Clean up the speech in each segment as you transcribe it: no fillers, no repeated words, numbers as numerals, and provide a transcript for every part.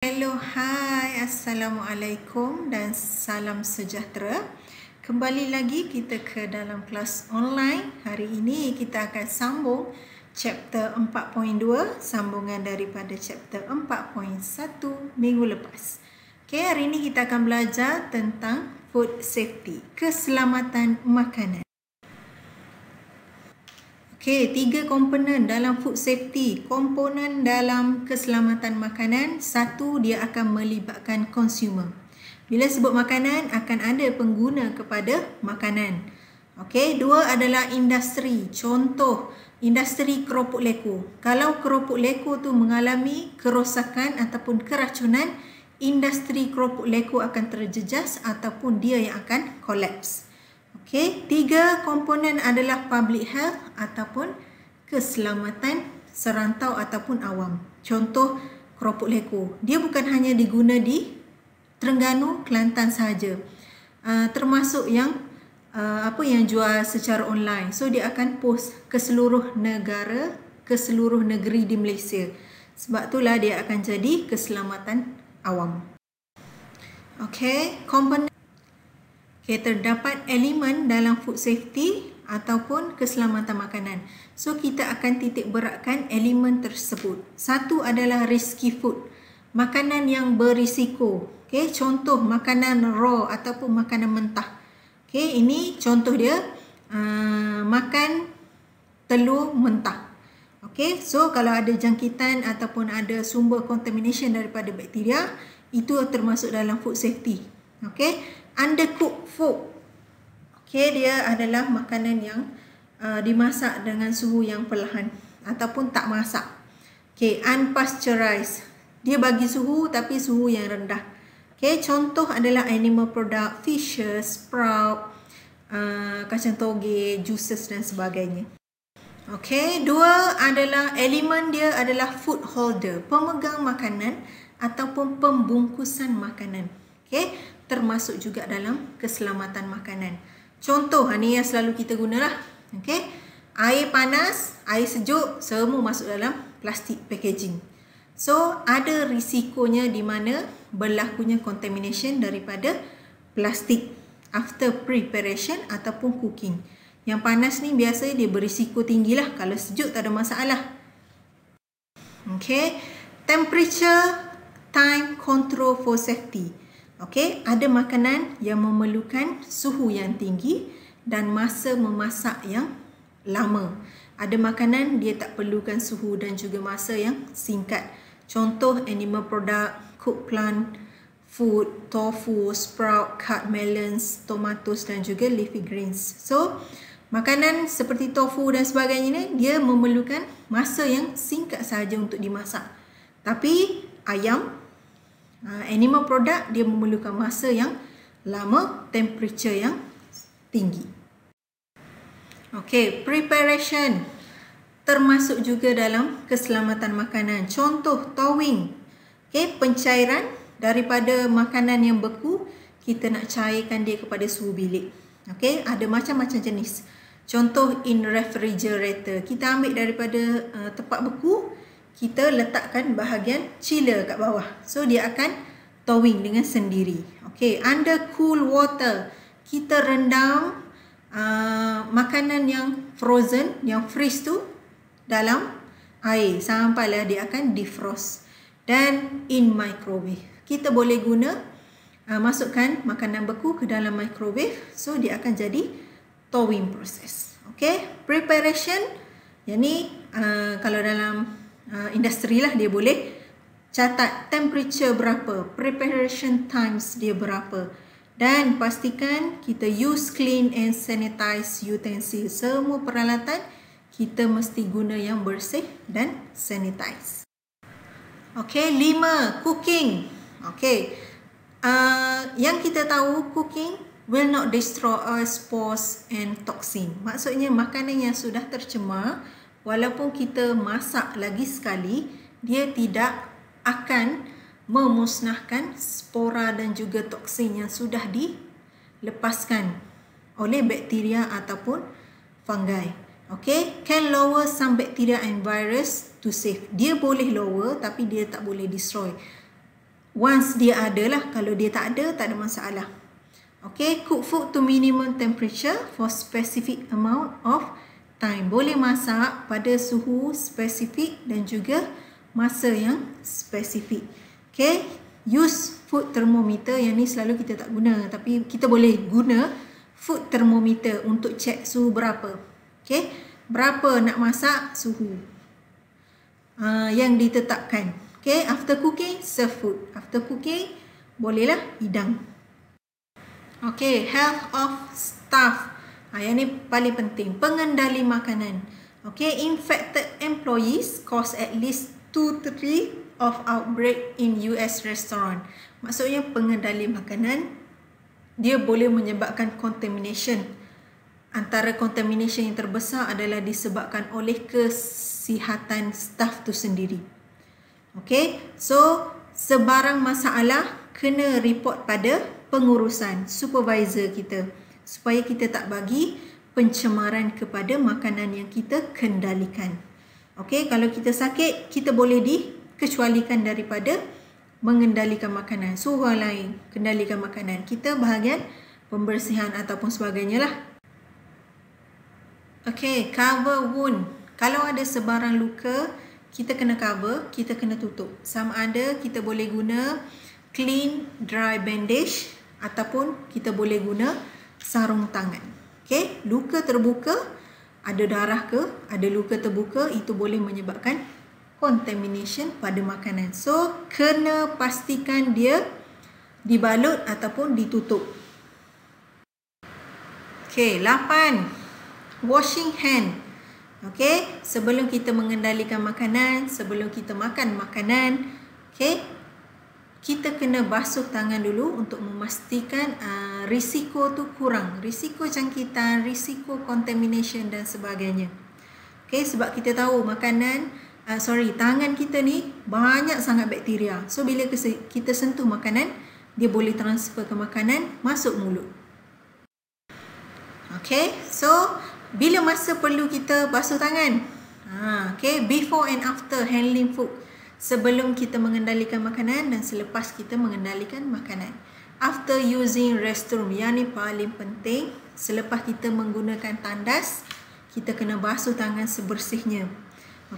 Hello, hai, Assalamualaikum dan salam sejahtera. Kembali lagi kita ke dalam kelas online. Hari ini kita akan sambung chapter 4.2, sambungan daripada chapter 4.1 minggu lepas. Okay, hari ini kita akan belajar tentang food safety, keselamatan makanan. Okey, 3 komponen dalam food safety. Komponen dalam keselamatan makanan, satu, dia akan melibatkan consumer. Bila sebut makanan, akan ada pengguna kepada makanan. Okey, dua adalah industri. Contoh, industri keropok leko. Kalau keropok leko tu mengalami kerosakan ataupun keracunan, industri keropok leko akan terjejas ataupun dia yang akan collapse. Okey, 3 komponen adalah public health ataupun keselamatan serantau ataupun awam. Contoh keropok leko. Dia bukan hanya diguna di Terengganu, Kelantan sahaja. Termasuk yang yang jual secara online. So dia akan post ke seluruh negara, ke seluruh negeri di Malaysia. Sebab itulah dia akan jadi keselamatan awam. Okey, komponen terdapat elemen dalam food safety ataupun keselamatan makanan. So kita akan titik beratkan elemen tersebut. Satu adalah risky food, makanan yang berisiko. Okey, contoh makanan raw ataupun makanan mentah. Okey, ini contoh dia, makan telur mentah. Okey, so kalau ada jangkitan ataupun ada sumber contamination daripada bakteria, itu termasuk dalam food safety. Okey, undercooked food. Okey, dia adalah makanan yang dimasak dengan suhu yang perlahan ataupun tak masak. Okey, unpasteurized. Dia bagi suhu tapi suhu yang rendah. Okey, contoh adalah animal product, fishes, sprout, kacang toge, juices dan sebagainya. Okey, dua adalah elemen dia adalah food holder, pemegang makanan ataupun pembungkusan makanan. Okey, termasuk juga dalam keselamatan makanan. Contoh, ni yang selalu kita gunalah. Okey, air panas, air sejuk, semua masuk dalam plastik packaging. So, ada risikonya di mana berlakunya contamination daripada plastik after preparation ataupun cooking. Yang panas ni biasa dia berisiko tinggilah, kalau sejuk tak ada masalah. Okey, temperature time control for safety. Okey, ada makanan yang memerlukan suhu yang tinggi dan masa memasak yang lama. Ada makanan dia tak perlukan suhu dan juga masa yang singkat. Contoh animal product, cooked plant food, tofu, sprout, cut melons, tomatoes dan juga leafy greens. So, makanan seperti tofu dan sebagainya ni dia memerlukan masa yang singkat sahaja untuk dimasak. Tapi ayam, animal product dia memerlukan masa yang lama, temperature yang tinggi. Okey, preparation termasuk juga dalam keselamatan makanan. Contoh thawing. Okey, pencairan daripada makanan yang beku, kita nak cairkan dia kepada suhu bilik. Okey, ada macam-macam jenis. Contoh in refrigerator, kita ambil daripada tempat beku, kita letakkan bahagian chiller kat bawah. So, dia akan thawing dengan sendiri. Okey, under cool water, kita rendam makanan yang frozen, yang freeze tu dalam air sampailah dia akan defrost. Dan in microwave, kita boleh guna masukkan makanan beku ke dalam microwave. So, dia akan jadi thawing process. Okey, preparation, yang ni kalau dalam industri lah dia boleh catat temperature berapa, preparation times dia berapa, dan pastikan kita use clean and sanitize utensils. Semua peralatan kita mesti guna yang bersih dan sanitize. Okey, 5, cooking. Okey, yang kita tahu cooking will not destroy spores and toxin. Maksudnya makanan yang sudah tercemar, walaupun kita masak lagi sekali, dia tidak akan memusnahkan spora dan juga toksin yang sudah dilepaskan oleh bakteria ataupun fungi. Okay, can lower some bacteria and virus to save. Dia boleh lower tapi dia tak boleh destroy. Once dia ada lah, kalau dia tak ada masalah. Okay, cook food to minimum temperature for specific amount of time. Boleh masak pada suhu spesifik dan juga masa yang spesifik. Okay, use food thermometer. Yang ni selalu kita tak guna, tapi kita boleh guna food thermometer untuk cek suhu berapa. Okay, berapa nak masak suhu yang ditetapkan. Okay, after cooking, serve food. After cooking, bolehlah hidang. Okay, health of staff. Yang ni paling penting. Pengendali makanan. Okay, infected employees cause at least 2 to 3 of outbreak in US restaurant. Maksudnya pengendali makanan, dia boleh menyebabkan contamination. Antara contamination yang terbesar adalah disebabkan oleh kesihatan staff tu sendiri. Okay, so sebarang masalah kena report pada pengurusan, supervisor kita, supaya kita tak bagi pencemaran kepada makanan yang kita kendalikan. Okay, kalau kita sakit, kita boleh dikecualikan daripada mengendalikan makanan. Suruh orang lain kendalikan makanan. Kita bahagian pembersihan ataupun sebagainya lah. Okay, cover wound. Kalau ada sebarang luka, kita kena cover, kita kena tutup. Sama ada kita boleh guna clean dry bandage ataupun kita boleh guna sarung tangan. Okay, luka terbuka, ada darah ke, ada luka terbuka, itu boleh menyebabkan contamination pada makanan. So, kena pastikan dia dibalut ataupun ditutup. Okay, 8. Washing hand. Okay, sebelum kita mengendalikan makanan, sebelum kita makan makanan, okay, kita kena basuh tangan dulu untuk memastikan risiko tu kurang. Risiko jangkitan, risiko contamination dan sebagainya. Okay, sebab kita tahu makanan, tangan kita ni banyak sangat bakteria. So, bila kita sentuh makanan, dia boleh transfer ke makanan, masuk mulut. Okay, so bila masa perlu kita basuh tangan? Okay, before and after handling food. Sebelum kita mengendalikan makanan dan selepas kita mengendalikan makanan. After using restroom, yang ni paling penting. Selepas kita menggunakan tandas, kita kena basuh tangan sebersihnya.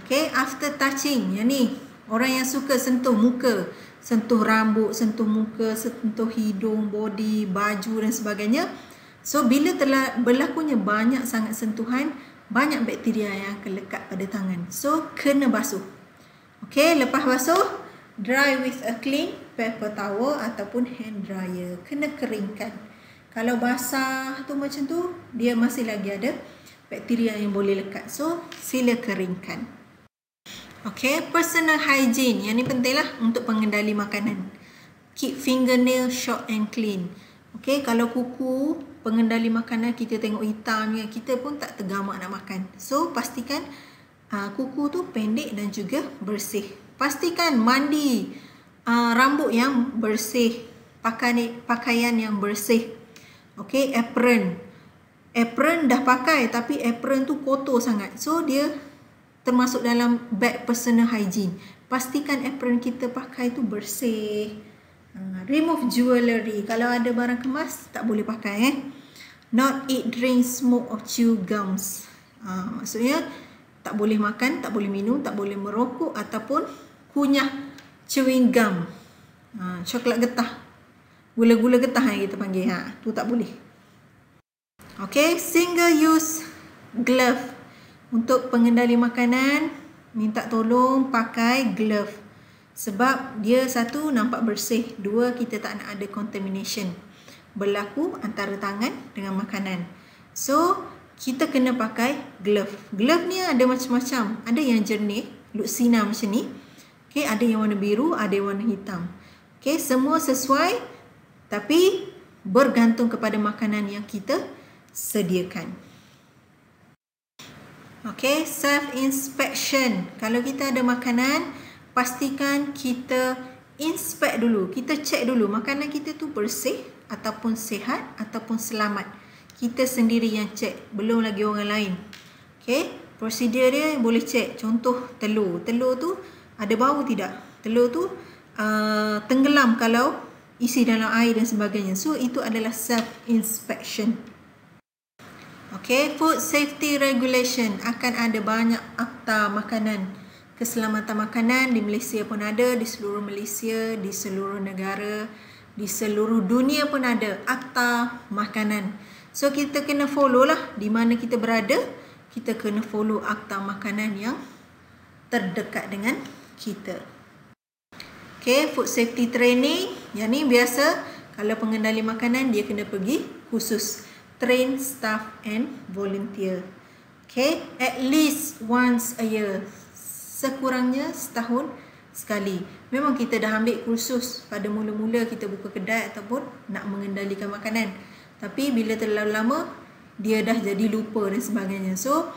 Okay, after touching, yang ni orang yang suka sentuh muka, sentuh rambut, sentuh muka, sentuh hidung, body, baju dan sebagainya. So, bila telah berlakunya banyak sangat sentuhan, banyak bakteria yang akan lekat pada tangan. So, kena basuh. Okay, lepas basuh, dry with a clean paper towel ataupun hand dryer. Kena keringkan. Kalau basah tu macam tu, dia masih lagi ada bakteria yang boleh lekat. So, sila keringkan. Okay, personal hygiene. Yang ni penting lah untuk pengendali makanan. Keep fingernail short and clean. Okay, kalau kuku, pengendali makanan, kita tengok hitamnya, kita pun tak tergamak nak makan. So, pastikan kuku tu pendek dan juga bersih. Pastikan mandi rambut yang bersih, pakaian yang bersih. Okay, apron. Apron dah pakai tapi apron tu kotor sangat. So, dia termasuk dalam bad personal hygiene. Pastikan apron kita pakai tu bersih. Remove jewellery. Kalau ada barang kemas, tak boleh pakai. Not eat, drink, smoke or chew gums. Maksudnya, tak boleh makan, tak boleh minum, tak boleh merokok ataupun kunyah chewing gum. Coklat getah. Gula-gula getah yang kita panggil. Tu tak boleh. Okay, single use glove. Untuk pengendali makanan, minta tolong pakai glove. Sebab dia satu, nampak bersih. Dua, kita tak nak ada contamination berlaku antara tangan dengan makanan. So, kita kena pakai glove. Glove ni ada macam-macam. Ada yang jernih, look sinar macam ni. Okay, ada yang warna biru, ada yang warna hitam. Okay, semua sesuai tapi bergantung kepada makanan yang kita sediakan. Okay, self-inspection. Kalau kita ada makanan, pastikan kita inspect dulu. Kita cek dulu makanan kita tu bersih ataupun sihat ataupun selamat. Kita sendiri yang cek, belum lagi orang lain. Okay, prosedur dia boleh cek. Contoh telur. Telur tu ada bau tidak? Telur tu tenggelam kalau isi dalam air dan sebagainya. So itu adalah self-inspection. Okay, food safety regulation, akan ada banyak akta makanan, keselamatan makanan di Malaysia pun ada, di seluruh Malaysia, di seluruh negara, di seluruh dunia pun ada akta makanan. So kita kena follow lah, di mana kita berada, kita kena follow akta makanan yang terdekat dengan kita. Okay, food safety training, yang ni biasa kalau pengendali makanan dia kena pergi khusus, train staff and volunteer. Okay, at least once a year, sekurangnya setahun sekali. Memang kita dah ambil kursus pada mula-mula kita buka kedai ataupun nak mengendalikan makanan, tapi bila terlalu lama dia dah jadi lupa dan sebagainya. So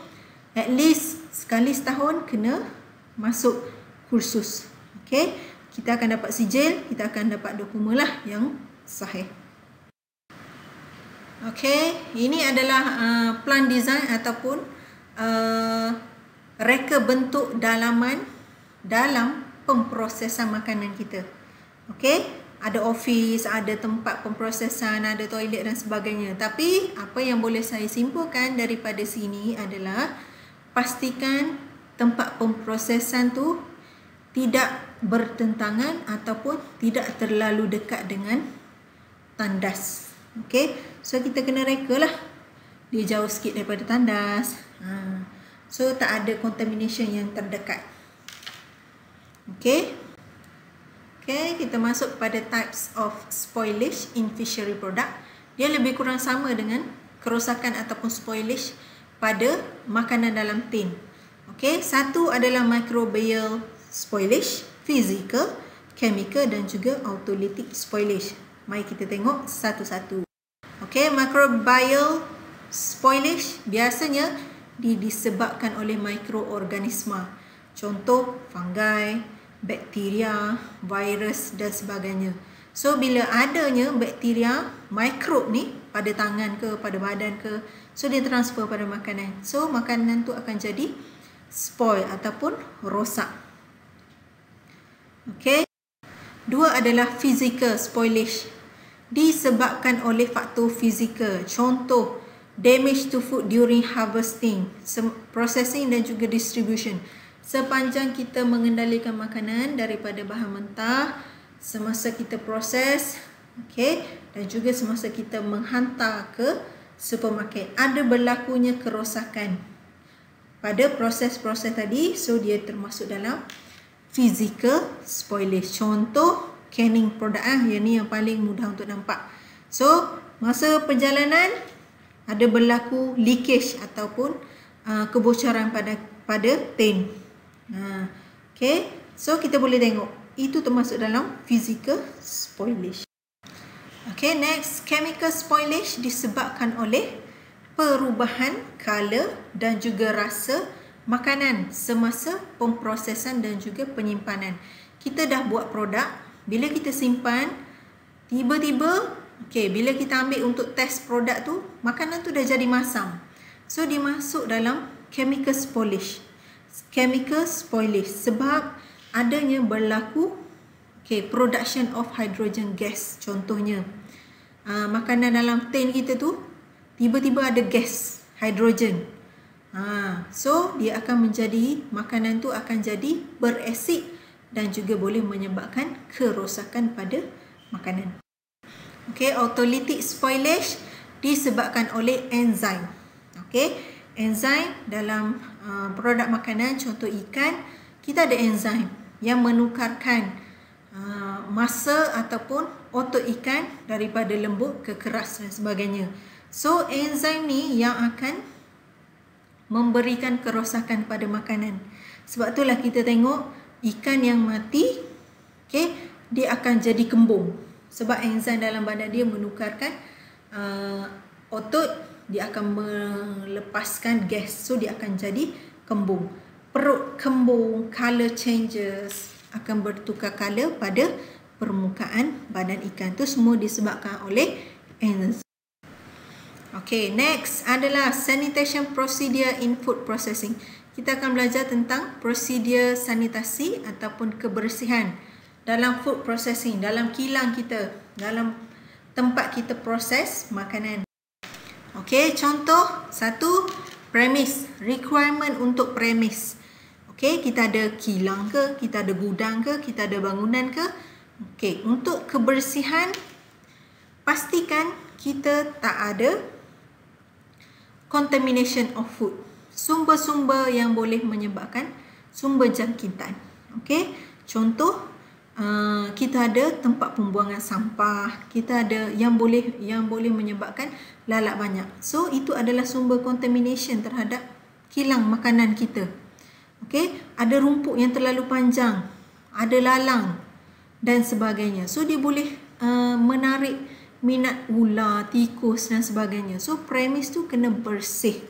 at least sekali setahun kena masuk kursus. Okay, kita akan dapat sijil, kita akan dapat dokumen lah yang sahih. Okay, ini adalah plan design ataupun reka bentuk dalaman dalam pemprosesan makanan kita. Okay, ada office, ada tempat pemprosesan, ada toilet dan sebagainya. Tapi apa yang boleh saya simpulkan daripada sini adalah pastikan tempat pemprosesan tu tidak bertentangan ataupun tidak terlalu dekat dengan tandas. Okay, so kita kena reka lah, dia jauh sikit daripada tandas, so tak ada contamination yang terdekat. Okay, kita masuk pada types of spoilage in fishery product. Dia lebih kurang sama dengan kerosakan ataupun spoilage pada makanan dalam tin. Okay, satu adalah microbial spoilage, physical, chemical dan juga autolytic spoilage. Mari kita tengok satu-satu. Okay, microbial spoilage biasanya disebabkan oleh mikroorganisma. Contoh, fungi, bakteria, virus dan sebagainya. So, bila adanya bakteria, mikrob ni pada tangan ke, pada badan ke, so dia transfer pada makanan. So, makanan tu akan jadi spoil ataupun rosak. Okay. Dua adalah physical spoilage, disebabkan oleh faktor fizikal. Contoh, damage to food during harvesting, processing dan juga distribution. Sepanjang kita mengendalikan makanan daripada bahan mentah, semasa kita proses, okay, dan juga semasa kita menghantar ke supermarket, ada berlakunya kerosakan pada proses-proses tadi. So dia termasuk dalam physical spoilage. Contoh, canning product, yang ni yang paling mudah untuk nampak. So masa perjalanan ada berlaku leakage ataupun kebocoran pada tin. Okay, so kita boleh tengok itu termasuk dalam physical spoilage. Okay, next, chemical spoilage disebabkan oleh perubahan color dan juga rasa makanan semasa pemprosesan dan juga penyimpanan. Kita dah buat produk, bila kita simpan, tiba-tiba, okay, bila kita ambil untuk test produk tu, makanan tu dah jadi masam. So dia masuk dalam chemical spoilage. Chemical spoilage sebab adanya berlaku production of hydrogen gas. Contohnya, makanan dalam tin kita tu tiba-tiba ada gas hidrogen. So dia akan menjadi, makanan tu akan jadi berasid dan juga boleh menyebabkan kerosakan pada makanan. Okay, autolytic spoilage disebabkan oleh enzim. Okay, enzim dalam produk makanan, contoh ikan, kita ada enzim yang menukarkan masa ataupun otot ikan daripada lembut ke keras dan sebagainya. So enzim ni yang akan memberikan kerosakan pada makanan. Sebab itulah kita tengok ikan yang mati, okay, dia akan jadi kembung. Sebab enzim dalam badan dia menukarkan otot, dia akan melepaskan gas. So dia akan jadi kembung. Perut kembung, color changes, akan bertukar color pada permukaan badan ikan. Itu semua disebabkan oleh enzim. Okay, next adalah sanitation procedure in food processing. Kita akan belajar tentang prosedur sanitasi ataupun kebersihan dalam food processing, dalam kilang kita, dalam tempat kita proses makanan. Okey, contoh satu, premise, requirement untuk premise. Okey, kita ada kilang ke, kita ada gudang ke, kita ada bangunan ke. Okey, untuk kebersihan, pastikan kita tak ada contamination of food. Sumber-sumber yang boleh menyebabkan sumber jangkitan. Okey, contoh kita ada tempat pembuangan sampah, kita ada yang boleh menyebabkan lalat banyak. So itu adalah sumber contamination terhadap kilang makanan kita. Okey, ada rumput yang terlalu panjang, ada lalang dan sebagainya. So dia boleh menarik minat ular, tikus dan sebagainya. So premise tu kena bersih.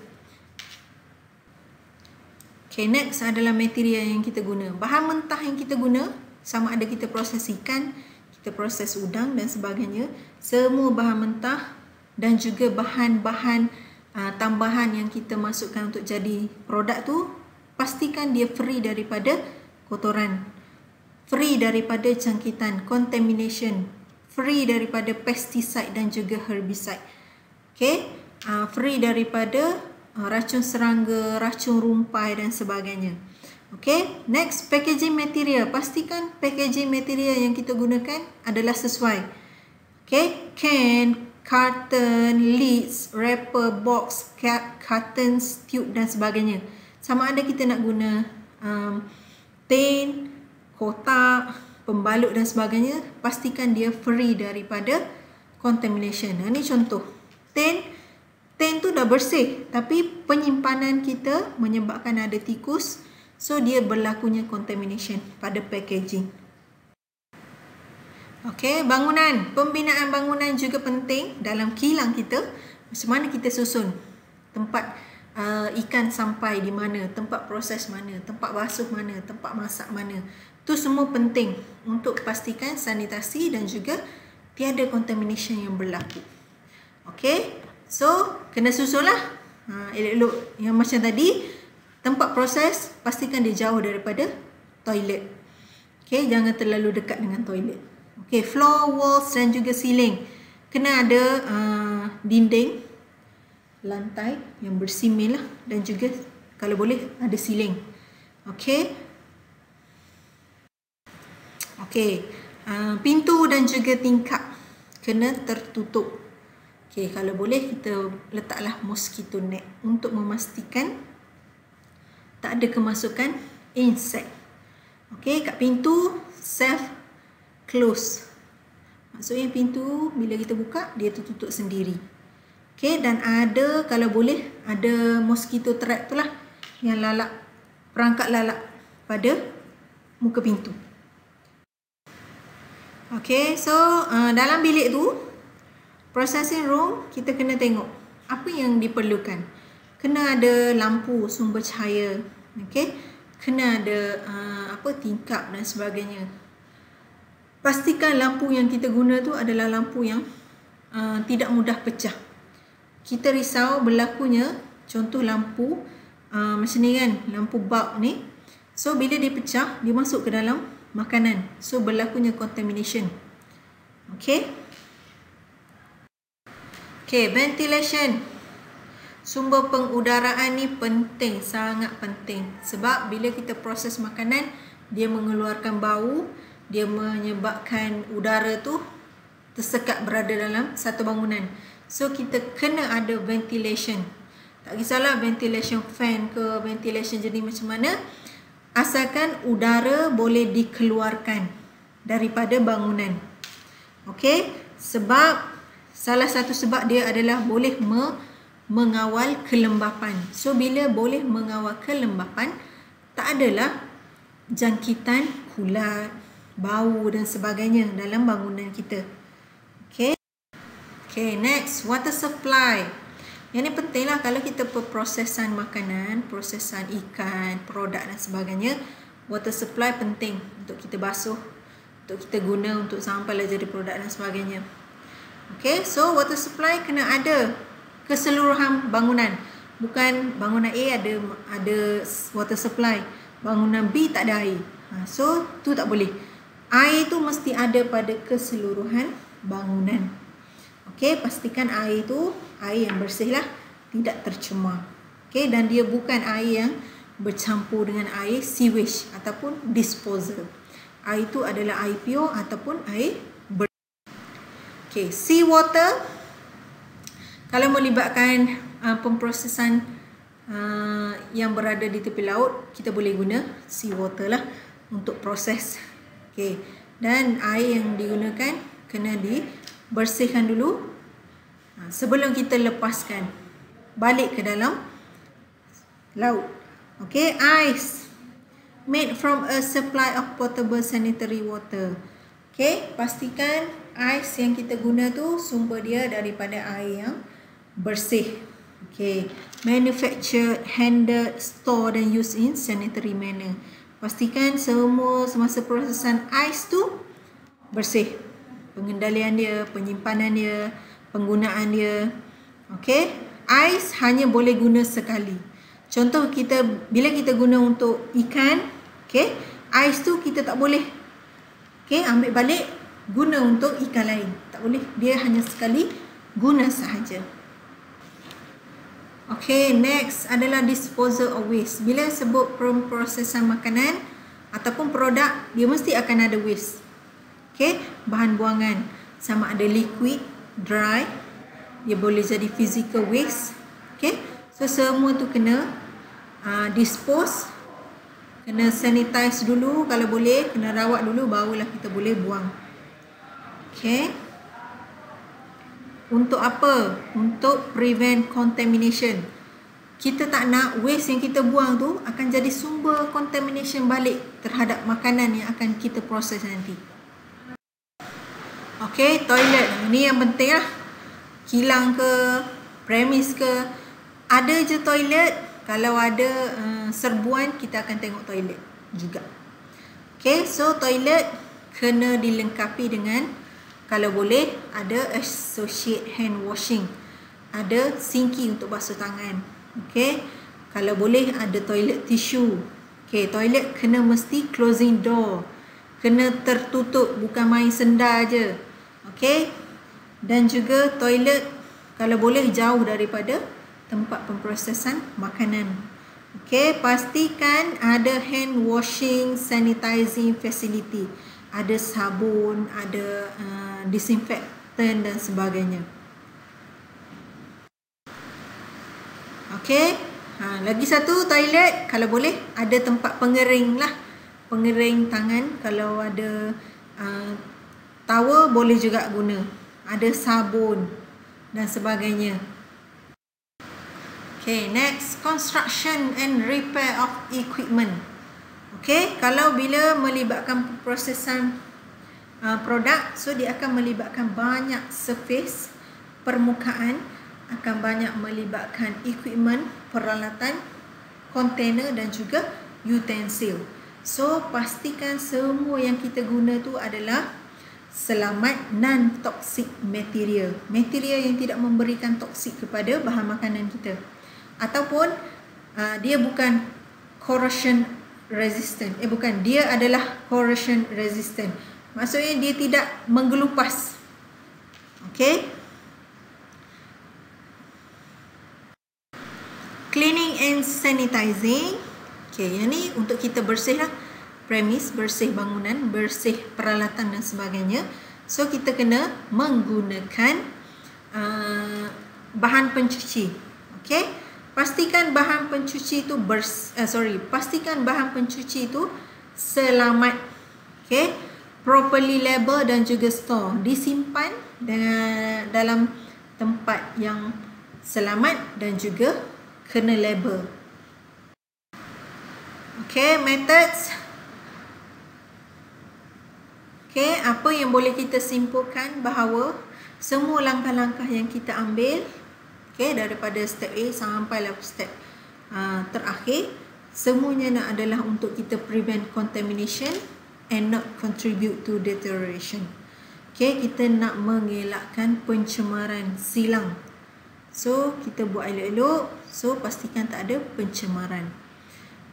Okay, next adalah material yang kita guna. Bahan mentah yang kita guna, sama ada kita proses ikan, kita proses udang dan sebagainya. Semua bahan mentah dan juga bahan-bahan tambahan yang kita masukkan untuk jadi produk tu, pastikan dia free daripada kotoran, free daripada jangkitan, contamination, free daripada pesticide dan juga herbicide. Okay, free daripada racun serangga, racun rumpai dan sebagainya. Okay, next, packaging material. Pastikan packaging material yang kita gunakan adalah sesuai. Okay, can, carton, lids, wrapper, box, cartons, tube dan sebagainya. Sama ada kita nak guna tin, kotak, pembalut dan sebagainya, pastikan dia free daripada contamination. Ini contoh. Tin tu dah bersih, tapi penyimpanan kita menyebabkan ada tikus, so dia berlakunya contamination pada packaging. Okey, bangunan. Pembinaan bangunan juga penting dalam kilang kita. Macam mana kita susun tempat ikan sampai di mana, tempat proses mana, tempat basuh mana, tempat masak mana. Itu semua penting untuk pastikan sanitasi dan juga tiada contamination yang berlaku. Okey. So, kena susun lah. Elok-elok yang macam tadi, tempat proses pastikan dia jauh daripada toilet. Okay, jangan terlalu dekat dengan toilet. Okay, floor, walls dan juga ceiling. Kena ada dinding, lantai yang bersimil lah, dan juga kalau boleh ada ceiling. Okay. Okay, pintu dan juga tingkap kena tertutup. Okay, kalau boleh kita letaklah mosquito net untuk memastikan tak ada kemasukan insect. Okay, kat pintu self close. Maksudnya pintu bila kita buka dia tertutup sendiri. Okay, dan ada kalau boleh ada mosquito trap tu lah yang lalak, perangkap lalak pada muka pintu. Okay, so dalam bilik tu, processing room, kita kena tengok apa yang diperlukan. Kena ada lampu sumber cahaya, okay? Kena ada tingkap dan sebagainya. Pastikan lampu yang kita guna tu adalah lampu yang tidak mudah pecah. Kita risau berlakunya contoh lampu macam ni kan, lampu bulb ni. So bila dia pecah, dia masuk ke dalam makanan. So berlakunya contamination. Okay? Okay, ventilation. Sumber pengudaraan ni penting, sangat penting. Sebab bila kita proses makanan, dia mengeluarkan bau, dia menyebabkan udara tu tersekat berada dalam satu bangunan. So kita kena ada ventilation. Tak kisahlah ventilation fan ke, ventilation jenis macam mana, asalkan udara boleh dikeluarkan daripada bangunan. Okay, sebab salah satu sebab dia adalah boleh mengawal kelembapan. So bila boleh mengawal kelembapan, tak adalah jangkitan kulat, bau dan sebagainya dalam bangunan kita. Okay. Okay, next, water supply. Yang ni penting lah kalau kita perprosesan makanan, prosesan ikan, produk dan sebagainya. Water supply penting untuk kita basuh, untuk kita guna untuk sampailah jadi produk dan sebagainya. Okay, so water supply kena ada keseluruhan bangunan. Bukan bangunan A ada water supply, bangunan B tak ada air. So tu tak boleh. Air itu mesti ada pada keseluruhan bangunan. Okey, pastikan air itu air yang bersih lah, tidak tercemar. Okey, dan dia bukan air yang bercampur dengan air sewage ataupun disposal. Air itu adalah air pure ataupun air bersih. Okey, sea water kalau melibatkan pemprosesan yang berada di tepi laut, kita boleh guna sea water lah untuk proses. Okey, dan air yang digunakan kena dibersihkan dulu sebelum kita lepaskan balik ke dalam laut. Okey, ice made from a supply of potable sanitary water. Okey, pastikan ais yang kita guna tu sumber dia daripada air yang bersih. Okey, manufactured, handled, stored dan used in sanitary manner. Pastikan semua semasa prosesan ais tu bersih. Pengendalian dia, penyimpanan dia, penggunaan dia. Okey, ais hanya boleh guna sekali. Contoh bila kita guna untuk ikan, okey, ais tu kita tak boleh ambil balik guna untuk ikan lain. Tak boleh, dia hanya sekali guna sahaja. Okey, next adalah disposal of waste. Bila sebut pemprosesan makanan ataupun produk, dia mesti akan ada waste. Okey, bahan buangan sama ada liquid, dry, dia boleh jadi physical waste. Okey, so semua tu kena dispose, kena sanitize dulu kalau boleh, kena rawat dulu barulah kita boleh buang. Okey. Untuk apa? Untuk prevent contamination. Kita tak nak waste yang kita buang tu akan jadi sumber contamination balik terhadap makanan yang akan kita proses nanti. Okey, toilet. Ni yang penting lah. Kilang ke, premis ke, ada je toilet. Kalau ada serbuan, kita akan tengok toilet juga. Okey, so toilet kena dilengkapi dengan, kalau boleh, ada associate hand washing. Ada sinki untuk basuh tangan. Okey. Kalau boleh, ada toilet tissue. Okey, toilet kena mesti closing door. Kena tertutup, bukan main sendar je. Okey. Dan juga toilet, kalau boleh, jauh daripada tempat pemprosesan makanan. Okey, pastikan ada hand washing, sanitizing facility. Ada sabun, ada disinfektan dan sebagainya. Okey, lagi satu toilet kalau boleh ada tempat pengering lah, pengering tangan. Kalau ada towel boleh juga guna, ada sabun dan sebagainya. Okey, next, construction and repair of equipment. Okey, kalau bila melibatkan prosesan produk, so dia akan melibatkan banyak surface, permukaan, akan banyak melibatkan equipment, peralatan, container dan juga utensil. So pastikan semua yang kita guna tu adalah selamat, non-toxic material. Material yang tidak memberikan toksik kepada bahan makanan kita. Ataupun dia bukan corrosion resistant. Bukan, dia adalah corrosion resistant. Maksudnya dia tidak menggelupas. Okey. Cleaning and sanitizing. Okey, yang ni untuk kita bersih lah premis, bersih bangunan, bersih peralatan dan sebagainya. So kita kena menggunakan bahan pencuci. Okey. Pastikan bahan pencuci itu pastikan bahan pencuci itu selamat. Okey. Properly label dan juga store. Disimpan dalam tempat yang selamat dan juga kena label. Okey, methods. Okey, apa yang boleh kita simpulkan bahawa semua langkah-langkah yang kita ambil, okey, daripada step A sampai step terakhir, semuanya adalah untuk kita prevent contamination and not contribute to deterioration. Okey, kita nak mengelakkan pencemaran silang. So, kita buat elok-elok. So, pastikan tak ada pencemaran.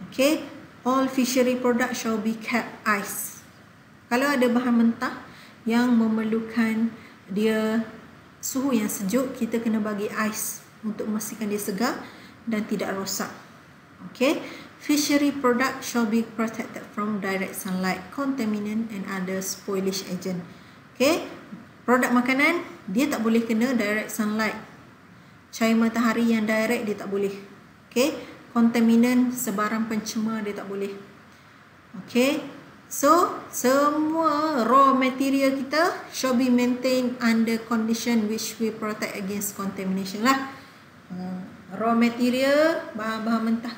Okey, all fishery products shall be kept ice. Kalau ada bahan mentah yang memerlukan dia suhu yang sejuk, kita kena bagi ais untuk memastikan dia segar dan tidak rosak. Okay. Fishery product shall be protected from direct sunlight, contaminant and other spoilage agent. Okay. Produk makanan, dia tak boleh kena direct sunlight. Cahaya matahari yang direct dia tak boleh. Okay. Contaminant, sebarang pencemar dia tak boleh. Okay. So, semua raw material kita shall be maintained under condition which will protect against contamination lah. Raw material, bahan-bahan mentah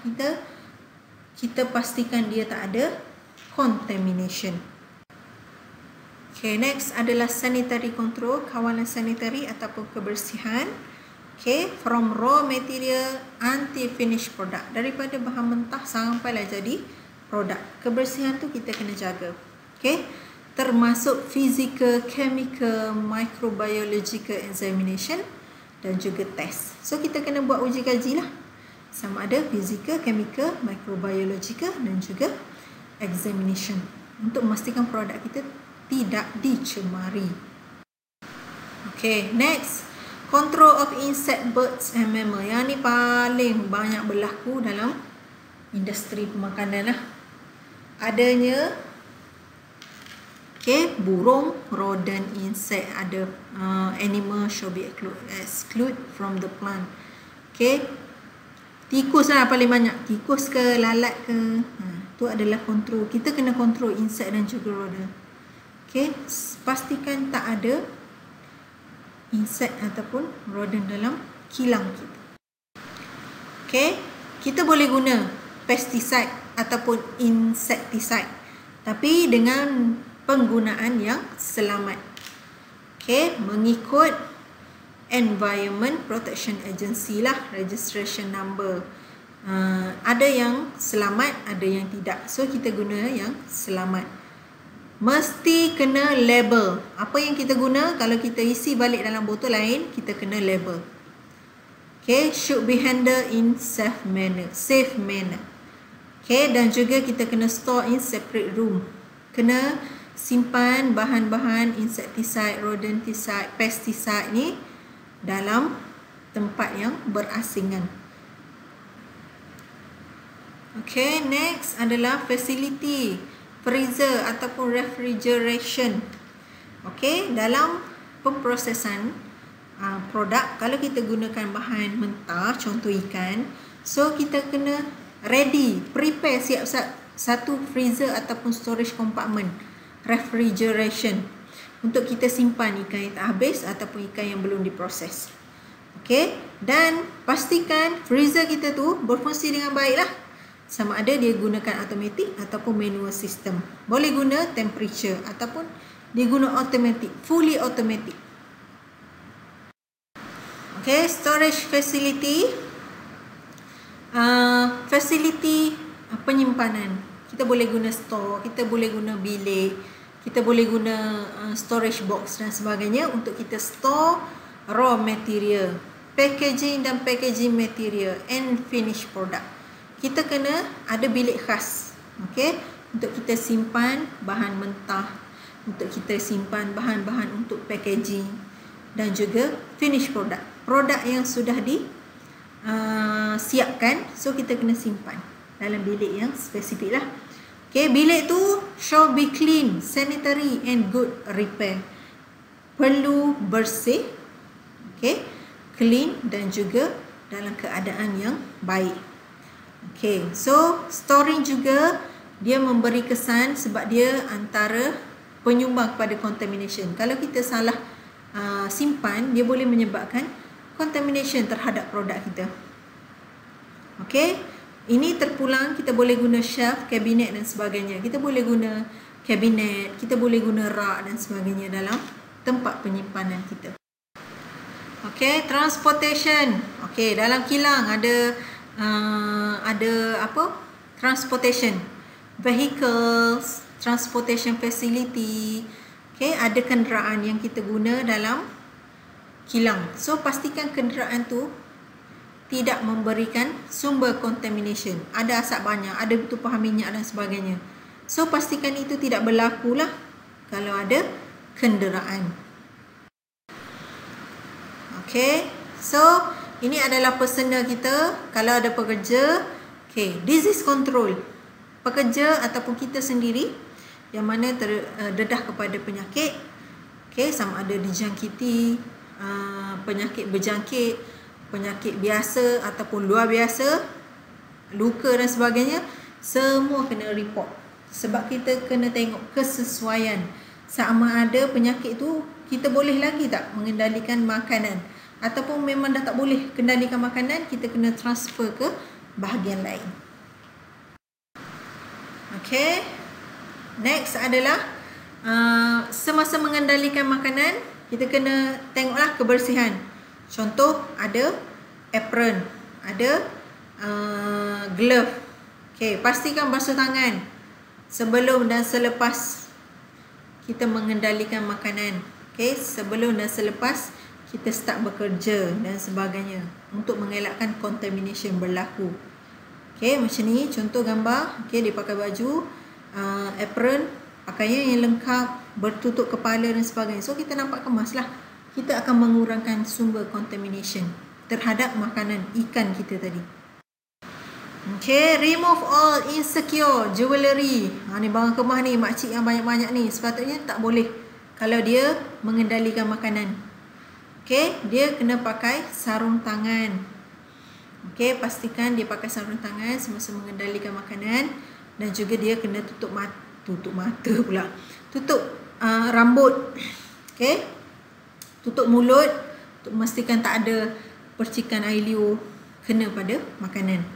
kita pastikan dia tak ada contamination. Okay, next adalah sanitary control, kawalan sanitary ataupun kebersihan. Okay, from raw material until finished product. Daripada bahan mentah sampailah jadi produk. Kebersihan tu kita kena jaga. Okay, termasuk physical, chemical, microbiological examination dan juga test. So, kita kena buat uji kaji lah. Sama ada physical, chemical, microbiological dan juga examination. Untuk memastikan produk kita tidak dicemari. Okay, next. Control of insect, birds and mammal. Yang ni paling banyak berlaku dalam industri pemakanan lah. Adanya burung, rodent, insect, ada animal shall be excluded from the plant. Tikus lah paling banyak. Tikus ke, lalat ke. Tu adalah kontrol. Kita kena kontrol insect dan juga rodent. Pastikan tak ada insect ataupun rodent dalam kilang kita. Kita boleh guna pesticide ataupun insecticide, tapi dengan penggunaan yang selamat. Mengikut Environment Protection Agency lah, registration number. Ada yang selamat, ada yang tidak. So, kita guna yang selamat. Mesti kena label. Apa yang kita guna, kalau kita isi balik dalam botol lain, kita kena label. Should be handled in safe manner. Dan juga kita kena store in separate room. Kena simpan bahan-bahan insecticide, rodenticide, pesticide ni dalam tempat yang berasingan. Next adalah facility, freezer ataupun refrigeration. Dalam pemprosesan produk, kalau kita gunakan bahan mentah, contoh ikan, so kita kena ready, prepare siap satu freezer ataupun storage compartment, refrigeration, untuk kita simpan ikan yang tak habis ataupun ikan yang belum diproses. Dan pastikan freezer kita tu berfungsi dengan baik lah. Sama ada dia gunakan automatic ataupun manual system. Boleh guna temperature ataupun dia guna automatic, fully automatic. Storage facility. Facility penyimpanan. Kita boleh guna store, kita boleh guna bilik, kita boleh guna storage box dan sebagainya untuk kita store raw material, packaging dan packaging material and finished product. Kita kena ada bilik khas, untuk kita simpan bahan mentah, untuk kita simpan bahan-bahan untuk packaging dan juga finished product. Produk yang sudah disiapkan, so kita kena simpan dalam bilik yang spesifik lah. Bilik tu shall be clean, sanitary and good repair. Perlu bersih, clean dan juga dalam keadaan yang baik. So storing juga dia memberi kesan sebab dia antara penyumbang kepada contamination. Kalau kita salah simpan, dia boleh menyebabkan contamination terhadap produk kita. Ini terpulang, kita boleh guna shelf, kabinet dan sebagainya. Kita boleh guna kabinet, kita boleh guna rak dan sebagainya dalam tempat penyimpanan kita. Transportation. Dalam kilang ada apa? Transportation. Vehicles, transportation facility. Ada kenderaan yang kita guna dalam kilang. So, pastikan kenderaan tu tidak memberikan sumber contamination. Ada asap banyak, ada bertumpah minyak dan sebagainya. So, pastikan itu tidak berlaku lah. kalau ada kenderaan. Okay, so ini adalah personal kita. Kalau ada pekerja, okay, disease control. Pekerja ataupun kita sendiri yang mana terdedah kepada penyakit, okay, sama ada dijangkiti, penyakit berjangkit, penyakit biasa ataupun luar biasa, luka dan sebagainya, semua kena report. Sebab kita kena tengok kesesuaian. Sama ada penyakit tu kita boleh lagi tak mengendalikan makanan, ataupun memang dah tak boleh kendalikan makanan, kita kena transfer ke bahagian lain. Okay, next adalah semasa mengendalikan makanan, kita kena tengoklah kebersihan. Contoh, ada apron, ada glove. Okay, pastikan basuh tangan sebelum dan selepas kita mengendalikan makanan. Okay, sebelum dan selepas kita start bekerja dan sebagainya, untuk mengelakkan contamination berlaku. Okay, macam ni contoh gambar. Okay, dia pakai baju apron, pakaian yang lengkap, bertutup kepala dan sebagainya. So kita nampak kemas lah. Kita akan mengurangkan sumber contamination terhadap makanan ikan kita tadi. Okay, remove all insecure jewellery. Ni barang kemah ni, makcik yang banyak-banyak ni, sepatutnya tak boleh kalau dia mengendalikan makanan. Okay, dia kena pakai sarung tangan. Okay, pastikan dia pakai sarung tangan semasa mengendalikan makanan. Dan juga dia kena tutup mata pula. Tutup rambut. Okay, tutup mulut untuk memastikan tak ada percikan air liur kena pada makanan.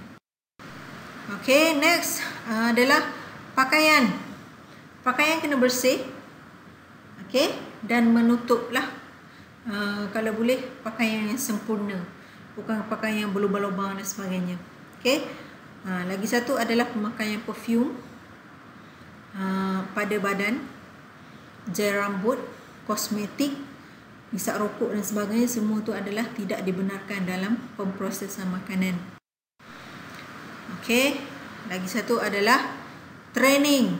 Okay, next adalah pakaian. Pakaian kena bersih. Okay, dan menutuplah. Kalau boleh pakaian yang sempurna, bukan pakaian yang berlubang-lubang dan sebagainya. Okay, lagi satu adalah pemakaian perfume pada badan, gel rambut, kosmetik, hisap rokok dan sebagainya. Semua tu adalah tidak dibenarkan dalam pemprosesan makanan. Okay, lagi satu adalah training.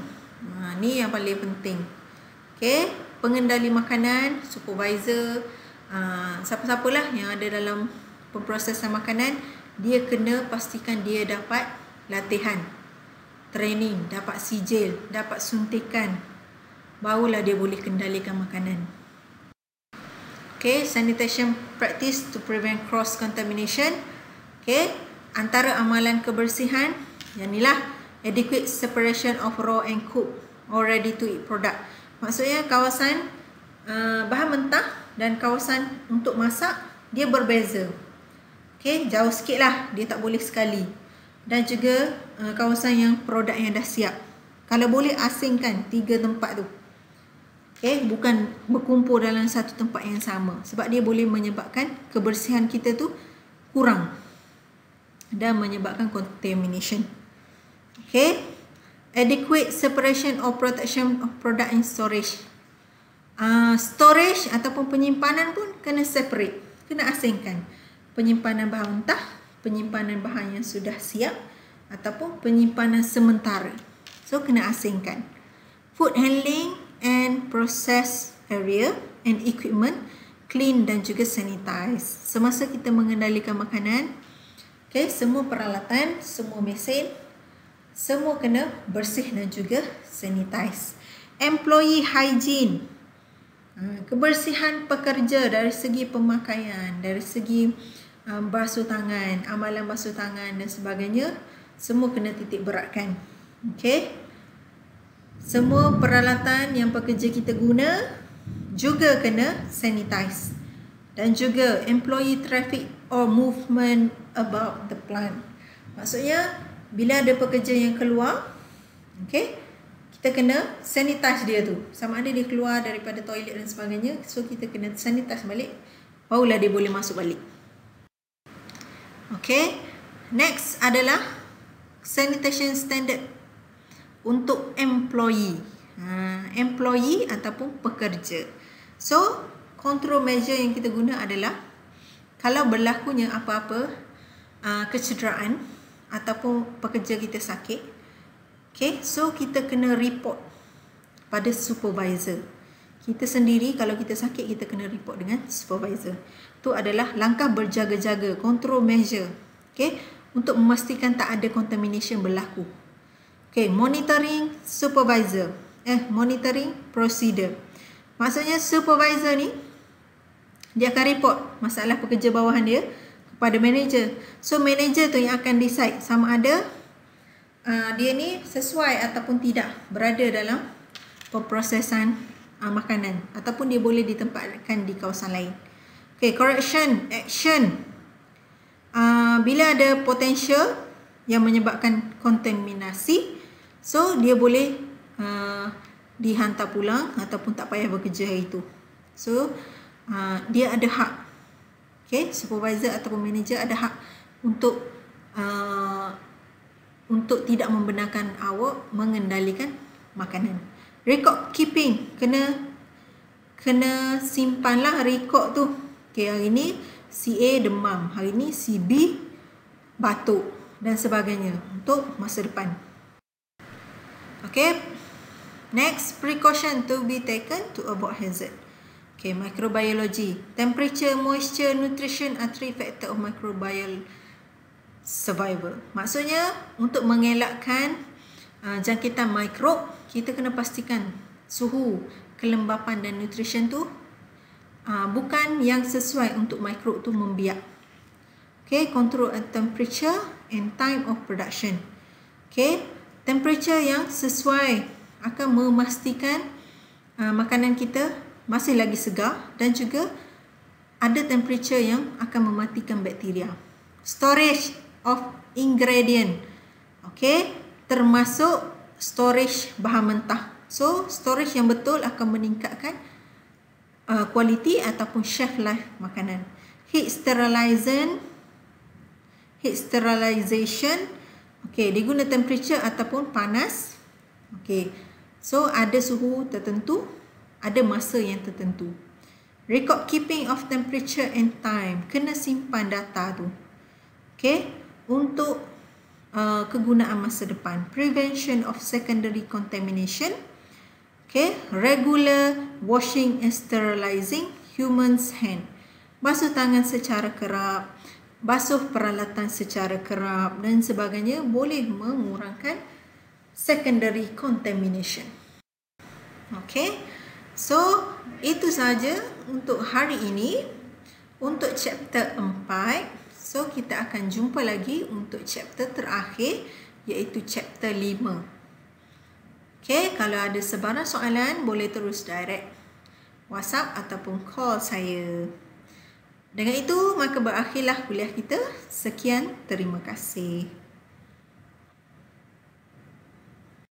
Ni yang paling penting. Okay, pengendali makanan, supervisor, siapa-siapalah yang ada dalam pemprosesan makanan, dia kena pastikan dia dapat latihan, training, dapat sijil, dapat suntikan, barulah dia boleh kendalikan makanan. Okay, sanitation practice to prevent cross contamination. Okay, antara amalan kebersihan yang inilah adequate separation of raw and cooked or ready to eat product. Maksudnya kawasan bahan mentah dan kawasan untuk masak dia berbeza. Okay, jauh sikit lah, dia tak boleh sekali. Dan juga kawasan yang produk yang dah siap, kalau boleh asingkan 3 tempat tu. Okay, bukan berkumpul dalam satu tempat yang sama, sebab dia boleh menyebabkan kebersihan kita tu kurang dan menyebabkan contamination. Okay, adequate separation or protection of product in storage. Storage ataupun penyimpanan pun kena separate, kena asingkan. Penyimpanan bahan mentah, penyimpanan bahan yang sudah siap, ataupun penyimpanan sementara. So kena asingkan. Food handling and process area and equipment clean dan juga sanitize. Semasa kita mengendalikan makanan, okay, semua peralatan, semua mesin, semua kena bersih dan juga sanitize. Employee hygiene. Kebersihan pekerja dari segi pemakaian, dari segi basuh tangan, amalan basuh tangan dan sebagainya, semua kena titik beratkan. Okay, semua peralatan yang pekerja kita guna juga kena sanitize. Dan juga employee traffic or movement about the plant. Maksudnya bila ada pekerja yang keluar, okay, kita kena sanitize dia tu. Sama ada dia keluar daripada toilet dan sebagainya, so kita kena sanitize balik, barulah dia boleh masuk balik. Okay, next adalah sanitation standard untuk employee. Employee ataupun pekerja. So, control measure yang kita guna adalah kalau berlakunya apa-apa kecederaan ataupun pekerja kita sakit, okay, so kita kena report pada supervisor. Kita sendiri kalau kita sakit, kita kena report dengan supervisor. Itu adalah langkah berjaga-jaga, control measure. Okay, untuk memastikan tak ada contamination berlaku. Okay, monitoring supervisor. Monitoring procedure. Maksudnya supervisor ni, dia akan report masalah pekerja bawahan dia kepada manager. So manager tu yang akan decide sama ada dia ni sesuai ataupun tidak berada dalam pemprosesan makanan, ataupun dia boleh ditempatkan di kawasan lain. Okay, correction action. Bila ada potential yang menyebabkan kontaminasi, so dia boleh dihantar pulang ataupun tak payah bekerja hari itu. So dia ada hak. Okay, supervisor ataupun manager ada hak untuk tidak membenarkan awak mengendalikan makanan. Record keeping, kena simpanlah rekod tu. Okay, hari ni si A demam, hari ni si B batuk dan sebagainya untuk masa depan. Okay, next, precaution to be taken to avoid hazard. Okay, microbiology. Temperature, moisture, nutrition are 3 factor of microbial survival. Maksudnya, untuk mengelakkan jangkitan mikrob, kita kena pastikan suhu, kelembapan dan nutrition tu bukan yang sesuai untuk mikrob tu membiak. Okay, control temperature and time of production. Okay, temperature yang sesuai akan memastikan makanan kita masih lagi segar dan juga ada temperature yang akan mematikan bakteria. Storage of ingredient. Okay, termasuk storage bahan mentah. So, storage yang betul akan meningkatkan kualiti ataupun shelf life makanan. Heat sterilization. Okay, diguna temperature ataupun panas. Okay, so ada suhu tertentu, ada masa yang tertentu. Record keeping of temperature and time, kena simpan data tu. Okay, untuk kegunaan masa depan. Prevention of secondary contamination. Okay, regular washing and sterilizing humans hand. Basuh tangan secara kerap, basuh peralatan secara kerap dan sebagainya boleh mengurangkan secondary contamination. Okay, so itu saja untuk hari ini untuk chapter 4. So kita akan jumpa lagi untuk chapter terakhir, iaitu chapter 5. Okay, kalau ada sebarang soalan boleh terus direct WhatsApp ataupun call saya. Dengan itu maka berakhirlah kuliah kita. Sekian, terima kasih.